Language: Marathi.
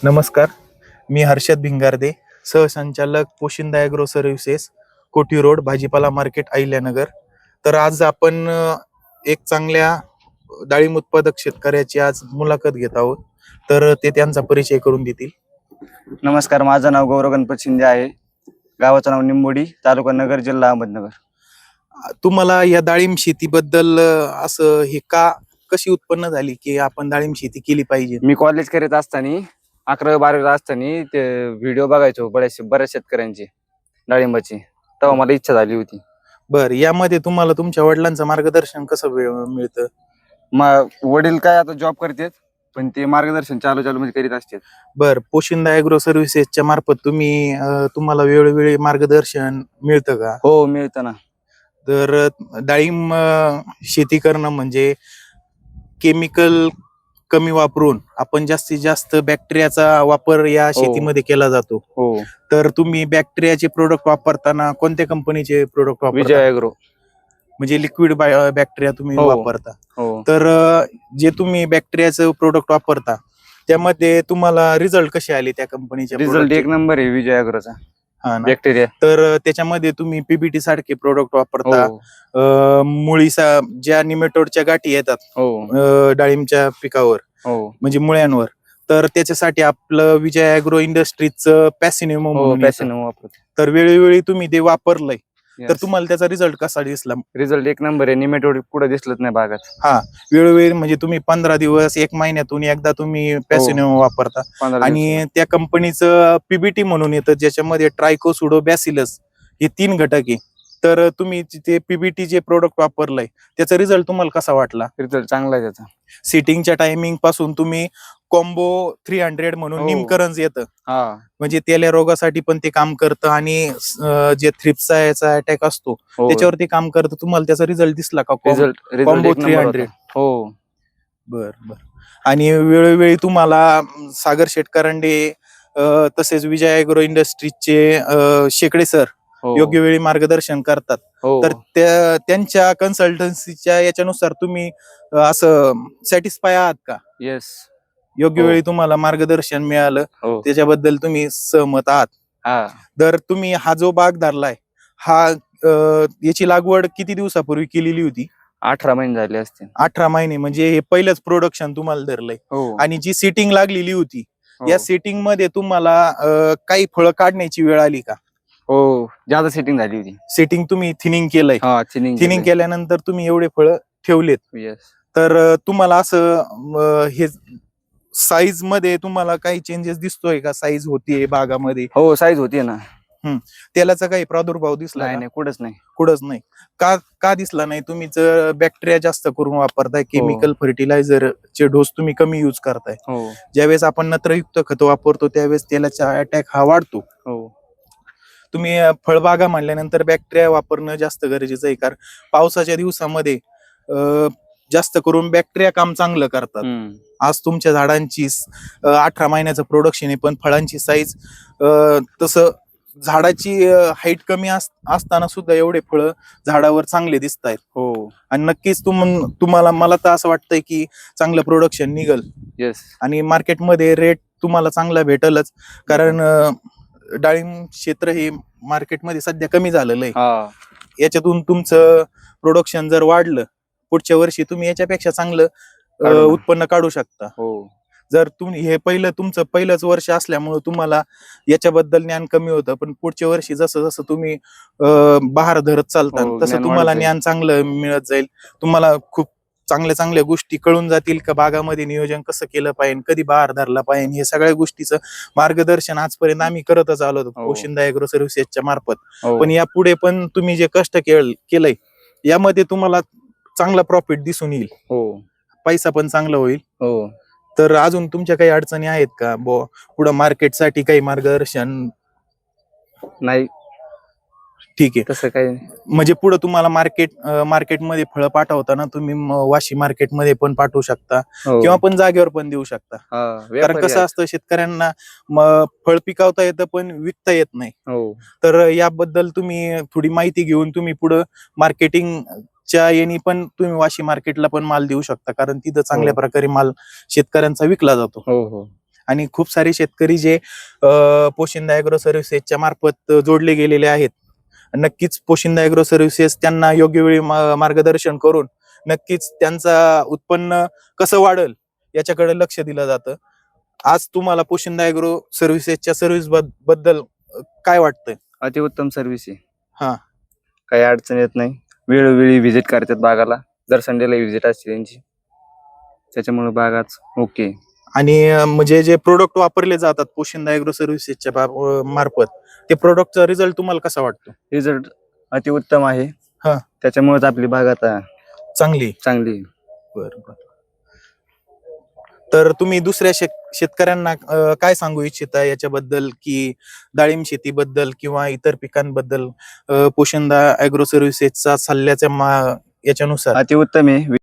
नमस्कार. मी हर्षद भिंगारदे, सहसंचालक पोशिंदा ॲग्रो सर्व्हिसेस, कोठी रोड, भाजीपाला मार्केट, अहिल्यानगर. तर आज आपण एक चांगल्या डाळिंब उत्पादक शेतकऱ्याची आज मुलाखत घेत आहोत. तर ते त्यांचा परिचय करून देतील. नमस्कार, माझं नाव गौरव गणपत शिंदे आहे. गावाचं नाव निंबोडी, तालुका नगर, जिल्हा अहमदनगर. तुम्हाला या डाळिंब शेतीबद्दल असं हे कशी उत्पन्न झाली की आपण डाळिंब शेती केली पाहिजे? मी कॉलेज करीत असताना 11वी-12वीला असताना ते व्हिडिओ बघायचो बऱ्याच शेतकऱ्यांची डाळिंबाची, तेव्हा मला इच्छा झाली होती. बर, यामध्ये तुम्हाला तुमच्या वडिलांचं मार्गदर्शन कसं मिळतं? मग वडील काय आता जॉब करतात, पण ते मार्गदर्शन चालू मध्ये करीत असतात. बर, पोशिंदा ॲग्रो सर्व्हिसेसच्या मार्फत तुम्हाला वेळोवेळी मार्गदर्शन मिळतं का? हो, मिळतं ना. तर डाळिंब शेती करणं म्हणजे केमिकल कमी वापरून आपण जास्तीत जास्त बॅक्टेरियाचा वापर या शेतीमध्ये केला जातो. हो, तर तुम्ही बॅक्टेरियाचे प्रोडक्ट वापरताना कोणत्या कंपनीचे प्रोडक्ट विजय वापरता? ॲग्रो. म्हणजे लिक्विड बॅक्टेरिया तुम्ही हो. वापरता. हो, तर जे तुम्ही बॅक्टेरियाचं प्रोडक्ट वापरता त्यामध्ये तुम्हाला रिझल्ट कसे आले त्या कंपनीच्या रिझल्ट प्रोडक्टचे? एक नंबर आहे विजय ॲग्रोचा. हा ना. बॅक्टेरिया. तर त्याच्यामध्ये तुम्ही पीबीटी सारखे प्रोडक्ट वापरता. हो, मुळीचा ज्या निमेटोडच्या गाठी येतात हो, डाळिंबच्या पिकावर हो, म्हणजे मुळ्यांवर, तर त्याच्यासाठी आपलं विजय ॲग्रो इंडस्ट्रीजचं पॅसिनेमो हो, म्हणून येतं. पॅशन वापरतो. तर वेळोवेळी तुम्ही ते वापरलंय, तर Yes. तुम्हाला त्याचा रिझल्ट कसा दिसला? रिझल्ट एक नंबर आहे. निमेटोड कुठे दिसलंच नाही बागात. हा, वेळोवेळी म्हणजे तुम्ही 15 दिवस 1 महिन्यातून एकदा तुम्ही पॅसिनेमो वापरता. 15 आणि त्या कंपनीचं पीबीटी म्हणून येतं, ज्याच्यामध्ये ट्रायकोसुडो बॅसिलस हे 3 घटक आहे. तर तुम्ही ते पीबीटी जे प्रोडक्ट वापरलंय त्याचा रिझल्ट तुम्हाला कसा वाटला? रिझल्ट चांगला आहे त्याचा. सिटिंगच्या टायमिंग पासून तुम्ही कॉम्बो 300 म्हणून हो. निमकरंज येतं, हा, म्हणजे तेल्या रोगासाठी पण ते काम करतं आणि जे थ्रिप्सचा याचा अटॅक असतो हो. त्याच्यावरती काम करतं. तुम्हाला त्याचा रिझल्ट दिसला का? रिझल्ट कॉम्बो एक नंबर होता. 300. हो, बर बर. आणि वेळोवेळी तुम्हाला सागर शेटकरंडे तसेच विजय ॲग्रो इंडस्ट्रीजचे शेकडे सर हो, योग्य वेळी मार्गदर्शन करतात. हो, तर त्यांच्या कन्सल्टन्सीच्या याच्यानुसार तुम्ही असं सॅटिस्फाय आहात का? येस, योग्य हो. वेळी तुम्हाला मार्गदर्शन मिळालं, हो, त्याच्याबद्दल तुम्ही सहमत आहात? हा. तर तुम्ही हा जो बाग धरलाय, हा याची लागवड किती दिवसापूर्वी केलेली होती? 18 महिने झाले असतील. 18 महिने, म्हणजे हे पहिलंच प्रोडक्शन तुम्हाला धरलंय. हो, आणि जी सेटिंग लागलेली होती, हो, या सेटिंग मध्ये तुम्हाला काही फळं काढण्याची वेळ आली का? हो, जादा सेटिंग झाली होती. सेटिंग तुम्ही थिनिंग केलंय, हा, थिनिंग केल्यानंतर तुम्ही एवढे फळं ठेवलेत. येस. तर तुम्हाला असं हे साईज मध्ये तुम्हाला काही चेंजेस दिसतोय का? साईज होतीये बागामध्ये? हो, साईज होती ना. तेलाचा काही प्रादुर्भाव दिसला नाही का? नाही, कुठंच नाही. कुठंच नाही. का दिसला नाही? तुम्ही जर बॅक्टेरिया जास्त करून वापरताय, केमिकल फर्टिलायझरचे डोस तुम्ही कमी युज करताय. हो, ज्यावेळेस आपण नत्रयुक्त खत वापरतो त्यावेळेस तेलाचा अटॅक हा वाढतो. हो, तुम्ही फळबागा म्हणल्यानंतर बॅक्टेरिया वापरणं जास्त गरजेचं आहे, कारण पावसाच्या दिवसामध्ये जास्त करून बॅक्टेरिया काम चांगलं करतात. आज तुमच्या झाडांची 18 महिन्याचं प्रोडक्शन आहे, पण फळांची साईज तसं झाडाची हाईट कमी असताना सुद्धा एवढे फळं झाडावर चांगले दिसत आहेत. हो, आणि नक्कीच तुम्हाला मला तर असं वाटतंय की चांगलं प्रोडक्शन निघल येस. आणि मार्केटमध्ये रेट तुम्हाला चांगला भेटलच, कारण डाळिंब क्षेत्र हे मार्केटमध्ये सध्या कमी झालेलं आहे. हा, याच्यातून तुमचं प्रोडक्शन जर वाढलं, पुढच्या वर्षी तुम्ही याच्यापेक्षा चांगलं काढू ना. उत्पन्न काढू शकता. हो, जर तुम्ही हे तुमचं पहिलंच वर्ष असल्यामुळे तुम्हाला याच्याबद्दल ज्ञान कमी होतं, पण पुढच्या वर्षी जसं जसं तुम्ही बहार धरत चालता हो, तसं ज्ञान तुम्हाला वाढत जाईल. ज्ञान चांगलं मिळत जाईल. तुम्हाला खूप चांगल्या चांगल्या गोष्टी कळून जातील का बागामध्ये नियोजन कसं केलं पाहिजे, कधी बहार धरला पाहिजे, हे सगळ्या गोष्टीचं मार्गदर्शन आजपर्यंत आम्ही करतच आलो होतो पोशिंदा ॲग्रो सर्व्हिसेसच्या मार्फत. हो, पण यापुढे पण तुम्ही जे कष्ट केलंय यामध्ये तुम्हाला चांगला प्रॉफिट दिसून येईल, हो, पैसा पण चांगला होईल. हो. तर अजून तुमच्या काही अडचणी आहेत का पुढं मार्केटसाठी काही मार्गदर्शन? नाही, ठीक आहे. तसं काही म्हणजे पुढे तुम्हाला मार्केटमध्ये फळं पाठवताना तुम्ही वाशी मार्केटमध्ये पण पाठवू शकता, किंवा पण जागेवर पण देऊ शकता. कारण कसं असतं, शेतकऱ्यांना फळ पिकवता येतं पण विकता येत नाही. हो, तर याबद्दल तुम्ही थोडी माहिती घेऊन तुम्ही पुढं मार्केटिंगच्या यानी पण तुम्ही वाशी मार्केटला पण माल देऊ शकता, कारण तिथं चांगल्या प्रकारे माल शेतकऱ्यांचा विकला जातो. हो, हो. आणि खूप सारे शेतकरी जे पोशिंदा ॲग्रो सर्व्हिसेसच्या मार्फत जोडले गेलेले आहेत. नक्कीच पोशिंदा ॲग्रो सर्व्हिसेस त्यांना योग्य वेळी मार्गदर्शन करून नक्कीच त्यांचा उत्पन्न कसं वाढेल याच्याकडे लक्ष दिलं जातं. आज तुम्हाला पोशिंदा ॲग्रो सर्व्हिसेसच्या सर्व्हिस बद्दल काय वाटतंय? अतिउत्तम सर्व्हिस आहे. हा. काही अडचण येत नाही. वेळोवेळी व्हिजिट करतात बागाला. दर संडेला व्हिजिट असते त्यांची. त्याच्यामुळे बागाच ओके. आणि म्हणजे जे प्रोडक्ट वापरले जातात पोशिंदा ॲग्रो सर्व्हिसेसच्या मार्फत, ते प्रोडक्टचा रिझल्ट तुम्हाला कसा वाटतो? रिझल्ट अतिउत्तम आहे. हा. त्याच्यामुळेच आपली बाग आता चांगली. बरं. तर तुम्ही दुसऱ्या शेतकऱ्यांना काय सांगू इच्छिता याच्याबद्दल, की डाळिंब शेतीबद्दल किंवा इतर पिकांबद्दल पोशिंदा ॲग्रो सर्व्हिसेसचा सल्ल्याच्या याच्यानुसार? अतिउत्तम आहे.